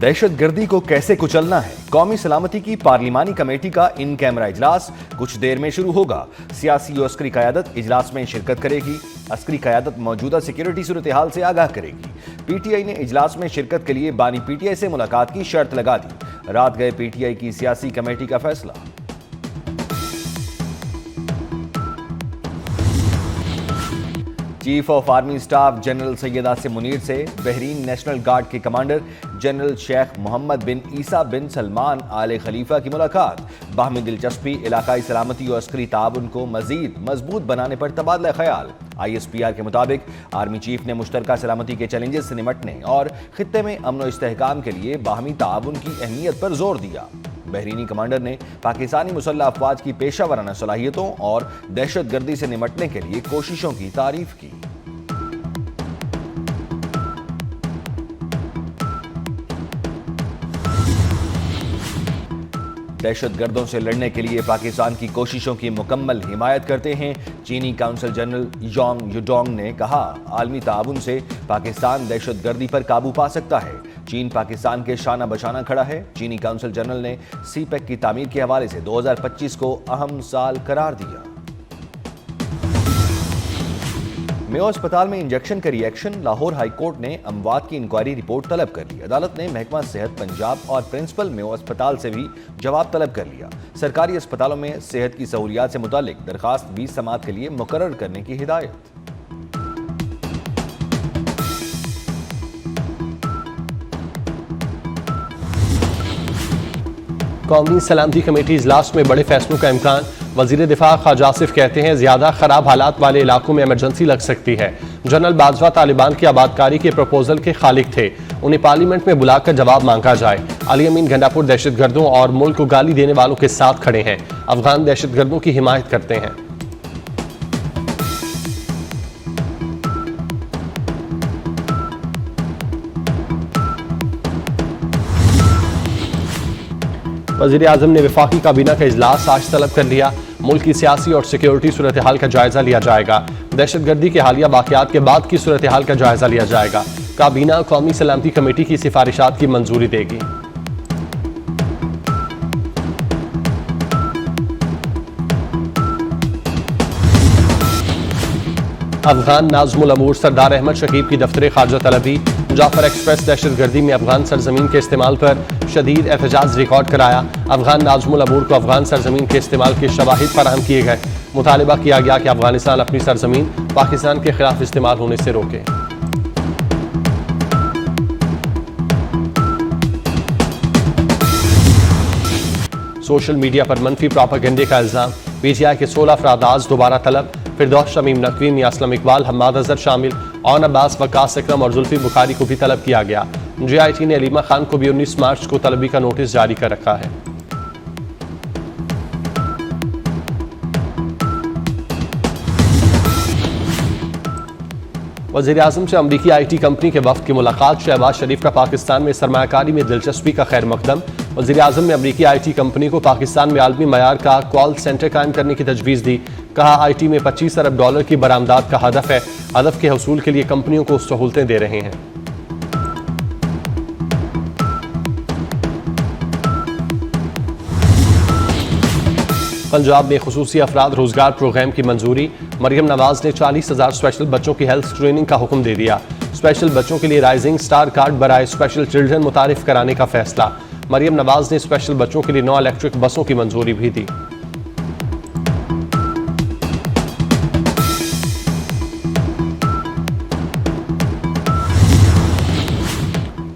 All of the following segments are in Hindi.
दहशतगर्दी को कैसे कुचलना है, कौमी सलामती की पार्लिमानी कमेटी का इन कैमरा इजलास कुछ देर में शुरू होगा। सियासी और अस्करी क़यादत इजलास में शिरकत करेगी। अस्करी क़यादत मौजूदा सिक्योरिटी सूरत हाल से आगाह करेगी। पीटीआई ने इजलास में शिरकत के लिए बानी पीटीआई से मुलाकात की शर्त लगा दी। रात गए पीटीआई की सियासी कमेटी का फैसला। Chief of army staff general Syed Asim Munir से बहरीन नेशनल गार्ड के कमांडर जनरल शेख मोहम्मद बिन ईसा बिन सलमान आले खलीफा की मुलाकात। बाहमी दिलचस्पी, इलाकाई सलामती और अस्करी ताउन को मजीद मजबूत बनाने पर तबादला ख्याल। ISPR के मुताबिक आर्मी चीफ ने मुश्तरका सलामती के चैलेंजेस से निपटने और खित्ते में अमन और इस्तेहकाम के लिए बाहमी ताउन की अहमियत पर जोर दिया। बहरीनी कमांडर ने पाकिस्तानी मुसल्लह अफवाज की पेशा वराना सलाहियतों और दहशतगर्दी से निपटने के लिए कोशिशों की तारीफ की। दहशतगर्दों से लड़ने के लिए पाकिस्तान की कोशिशों की मुकम्मल हिमायत करते हैं। चीनी काउंसिल जनरल योंग युडोंग ने कहा, आलमी ताउन से पाकिस्तान दहशतगर्दी पर काबू पा सकता है। चीन पाकिस्तान के शाना बशाना खड़ा है। चीनी काउंसिल जनरल ने CPEC की तामीर के हवाले से 2025 को अहम साल करार दिया। मेयो अस्पताल में इंजेक्शन का रिएक्शन, लाहौर हाई कोर्ट ने अमवात की इंक्वायरी रिपोर्ट तलब कर ली। अदालत ने महकमा सेहत पंजाब और प्रिंसिपल मेयो अस्पताल से भी जवाब तलब कर लिया। सरकारी अस्पतालों में सेहत की सहूलियात से मुतालिक दरखास्त 20 समात के लिए मुकर्रर करने की हिदायत। कौमी सलामती कमेटी इजलास में बड़े फैसलों का इम्कान। वजीर दिफा ख्वाजा आसिफ कहते हैं, ज्यादा खराब हालात वाले इलाकों में इमरजेंसी लग सकती है। जनरल बाजवा तालिबान की आबादकारी के प्रपोजल के खालिक थे, उन्हें पार्लियामेंट में बुलाकर जवाब मांगा जाए। अली अमीन गंडापुर दहशतगर्दों और मुल्क को गाली देने वालों के साथ खड़े हैं, अफगान दहशतगर्दों की हिमायत करते हैं। वज़ीर आज़म ने वफाकी काबीना का इजलास आज तलब कर लिया। मुल्क की सियासी और सिक्योरिटी सूरत हाल का जायजा लिया जाएगा। दहशतगर्दी के हालिया वाक़यात के बाद की सूरत हाल का जायजा लिया जाएगा। काबीना कौमी सलामती कमेटी की सिफारिशात की मंजूरी देगी। अफगान नाज़मुल अमूर सरदार अहमद शकीब की दफ्तर खारजा तलबी। जाफर एक्सप्रेस दहशतगर्दी में अफगान सरजमीन के इस्तेमाल पर शदीद एहतजाज रिकॉर्ड कराया। अफगान नाज़मुल अमूर को अफगान सरजमीन के इस्तेमाल के शवाहिद फराहम किए गए। मुतालिबा किया गया कि अफगानिस्तान अपनी सरजमीन पाकिस्तान के खिलाफ इस्तेमाल होने से रोके। सोशल मीडिया पर मनफी प्रोपेगेंडे का इल्जाम। PTI के 16 अफराद आज दोबारा तलब। फिरदौस शमीम नकवी, मियां असलम इकबाल, हम्माद अजहर शामिल। औन अब्बास, वकास अकरम और जुल्फी बुखारी को भी तलब किया गया। JIT ने अलीमा खान को भी 19 मार्च को तलबी का नोटिस जारी कर रखा है। वज़ीर आज़म से अमरीकी IT कंपनी के वफ्द की मुलाकात। शहबाज शरीफ का पाकिस्तान में सरमायाकारी में दिलचस्पी का खैर मकदम। वज़ीर आज़म ने अमरीकी IT कंपनी को पाकिस्तान में आलमी मयार का कॉल सेंटर कायम करने की तजवीज़ दी। कहा, IT में $25 अरब की बरामदात का हदफ है। हदफ के हसूल के लिए कंपनियों को सहूलतें दे रहे हैं। पंजाब में खुसूसी अफराद रोजगार प्रोग्राम की मंजूरी। मरियम नवाज ने 40,000 स्पेशल बच्चों की हेल्थ स्क्रीनिंग का हुक्म दे दिया। स्पेशल बच्चों के लिए राइजिंग स्टार कार्ड बराए स्पेशल चिल्ड्रन मुतारिफ कराने का फैसला। मरियम नवाज ने स्पेशल बच्चों के लिए 9 इलेक्ट्रिक बसों की मंजूरी भी दी।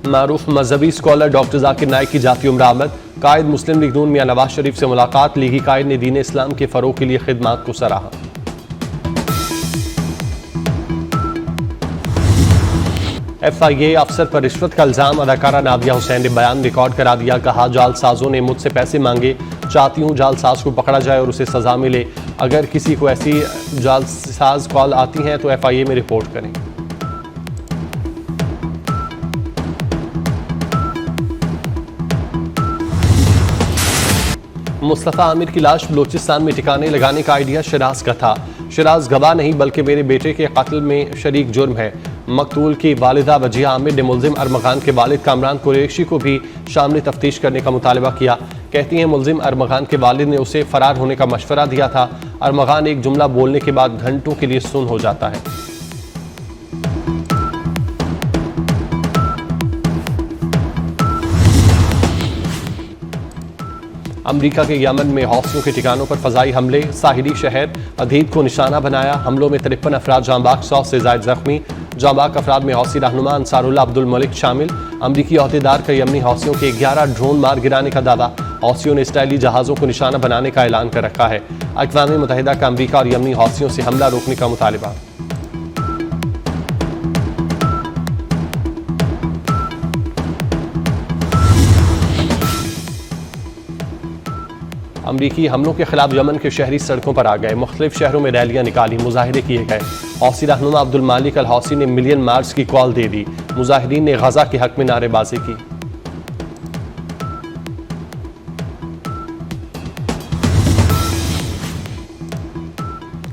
मारूफ मजहबी स्कॉलर डॉक्टर जाकिर नाइक की जाती उम्र आमद। कायद मुस्लिम लीग नून मियां नवाज शरीफ से मुलाकात। लीगी कायद ने दीन इस्लाम के फरोग के लिए खिदमात को सराहा। FIA अफसर पर रिश्वत का इल्जाम। अदाकारा नादिया हुसैन ने बयान रिकॉर्ड करा दिया। कहा, जालसाजों ने मुझसे पैसे मांगे, चाहती हूँ जालसाज को पकड़ा जाए और उसे सजा मिले। अगर किसी को ऐसी जालसाज कॉल आती हैं तो FIA में रिपोर्ट करें। मुस्तफ़ा आमिर की लाश बलोचिस्तान में ठिकाने लगाने का आइडिया शराज का था। शिराज गवाह नहीं बल्कि मेरे बेटे के कत्ल में शरीक जुर्म है। मकतूल की वालिदा वजिया आमिर ने मुलजिम अरमगान के वालिद कामरान कुरैशी को भी शामिल तफ्तीश करने का मुतालबा किया। कहती हैं मुलजिम अरमगान के वालिद ने उसे फरार होने का मशवरा दिया था। अरमगान एक जुमला बोलने के बाद घंटों के लिए सुन हो जाता है। अमरीका के यमन में हौसियों के ठिकानों पर फजाई हमले, साहिली शहर अदीब को निशाना बनाया। हमलों में 53 अफराद जांबाक, 100 से ज्यादा जख्मी। जांबाक अफराद में हौसी रहनुमा अंसारुल्लाह अब्दुल मलिक शामिल। अमरीकी अहदेदार का यमनी हौसियों के 11 ड्रोन मार गिराने का दावा। हौसियों ने इसराइली जहाज़ों को निशाना बनाने का ऐलान कर रखा है। अक़वाम मुत्तहिदा का अमरीका और यमनी हौसियों से हमला रोकने का मुतालबा। अमरीकी हमलों के खिलाफ यमन के शहरी सड़कों पर आ गए। मुख्तलिफ शहरों में रैलियां निकाली, मुजाहिरे किए गए। हौसी रहनुमा अब्दुल मालिक अल हौसी ने मिलियन मार्च की कॉल दे दी। मुजाहिरीन ने गजा के हक में नारेबाजी की।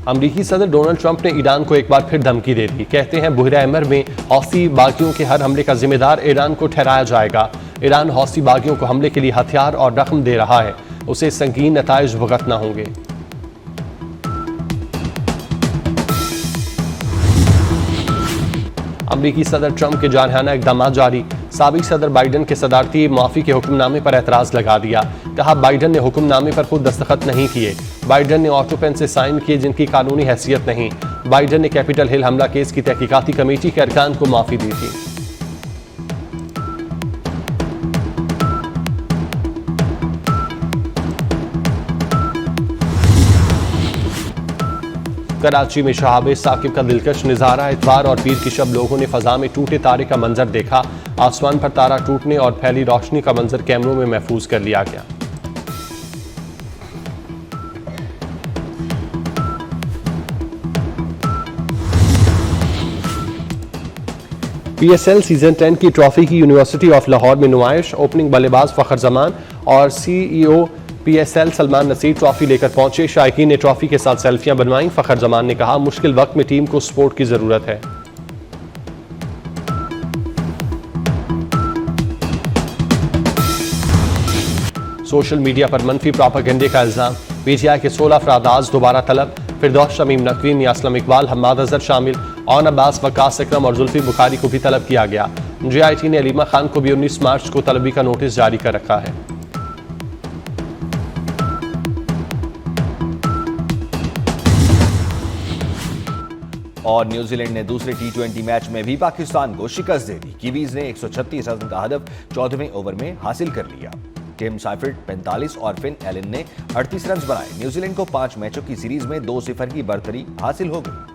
अमरीकी सदर डोनाल्ड ट्रंप ने ईरान को एक बार फिर धमकी दे दी। कहते हैं बुहरा अमर में हौसी बागियों के हर हमले का जिम्मेदार ईरान को ठहराया जाएगा। ईरान हौसी बागियों को हमले के लिए हथियार और रकम दे रहा है, उसे संगीन नताइज भुगतना होंगे। अमरीकी सदर ट्रंप के जानहाना इकदाम जारी। साबिक सदर बाइडन के सदारती माफी के हुक्मनामे पर एतराज लगा दिया। कहा बाइडन ने हुक्मनामे पर खुद दस्तखत नहीं किए। बाइडन ने ऑटो पेन से साइन किए जिनकी कानूनी हैसियत नहीं। बाइडन ने कैपिटल हिल हमला केस की तहकीकाती कमेटी के अरकान को माफी दी थी। कराची में शहाब साकिब का दिलकश नज़ारा। इतवार और पीर की शब लोगों ने फजा में टूटे तारे का मंजर देखा। आसमान पर तारा टूटने और फैली रोशनी का मंजर कैमरों में महफूज कर लिया गया। PSL सीजन 10 की ट्रॉफी की यूनिवर्सिटी ऑफ लाहौर में नुमाइश। ओपनिंग बल्लेबाज फखर जमान और CEO PSL Salman Naseer trophy लेकर पहुंचे। शायकीन ने ट्रॉफी के साथ सेल्फियां बनवाईं। फखर जमान ने कहा मुश्किल वक्त में टीम को सपोर्ट की जरूरत है। सोशल मीडिया पर मनफी प्रोपेगेंडे का इल्जाम। PTI के 16 अफराद आज दोबारा तलब। फिरदौस शमीम नकवी, मियां असलम इकबाल, हम्माद अजहर शामिल। ऑन अब्बास, वकास अकरम और जुल्फी बुखारी को भी तलब किया गया। JIT ने अलीमा खान को भी 19 मार्च को तलबी का नोटिस जारी कर रखा है। और न्यूजीलैंड ने दूसरे T20 मैच में भी पाकिस्तान को शिकस्त दे दी। कीवीज ने 136 रन का हदफ 14वें ओवर में हासिल कर लिया। टिम साइफर्ट 45 और फिन एलन ने 38 रन बनाए। न्यूजीलैंड को 5 मैचों की सीरीज में 2-0 की बढ़तरी हासिल हो गई।